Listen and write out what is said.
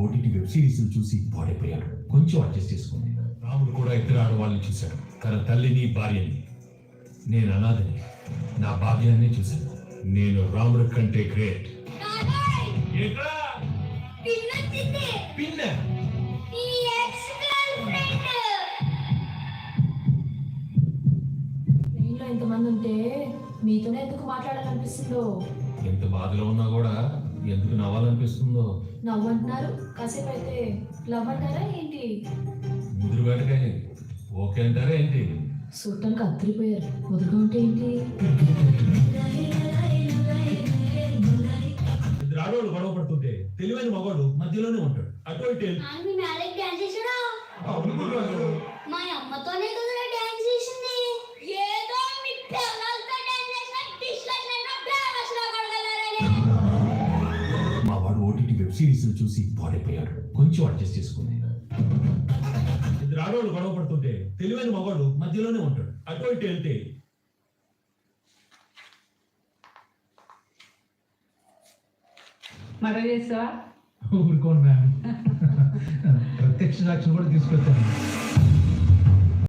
OTT web series చూసి పాడైపోయాడు. కొంచెం adjust చేసుకోండి. రాముడు కూడా ఇద్దరు ఆడవాళ్ళని చూశాడు, తన తల్లిని భార్యని. నేను అనాథని, నా భాగ్యాన్ని చూశాను. నేను రాముడి కంటే గ్రేట్. పిన్న ఇంట్లో ఇంతమంది ఉంటే మీతోనే ఎందుకు మాట్లాడాలనిపిస్తుందో. ఎంత బాధలో ఉన్నా కూడా ఎందుకు నవ్వాలనిపిస్తుందో. నవ్వంటున్నారు, కాసేపు అయితే లవ్ అంటారా ఏంటి? ముదురు వేటకాయ ఓకే అంటారా ఏంటి? చూడటానికి అద్దరిపోయారు, ముదురుగా ఉంటే ఏంటి? ఇద్దరు ఆడవాళ్ళు గొడవ పడుతుంటే తెలివైన మగవాడు మధ్యలోనే ఉంటాడు. అటు ఇటు మా అమ్మతోనే కదా డాన్స్ చేసింది. ఏదో మీ పిల్లలతో డాన్స్ చేసిన డిస్కషన్ మా వాడు ఓటీటీ వెబ్ సిరీస్ చూసి పాడైపోయాడు. కొంచెం అడ్జస్ట్ చేసుకోండి. ఇద్దరు ఆడవాళ్ళు గొడవ పడుతుంటే తెలివైన మగవాడు మధ్యలోనే ఉంటాడు. అటు ఇటు వెళ్తే మర్డర్ చేస్తావా? ఊరుకోండి మ్యామ్, ప్రత్యక్ష సాక్షి కూడా తీసుకొచ్చాను.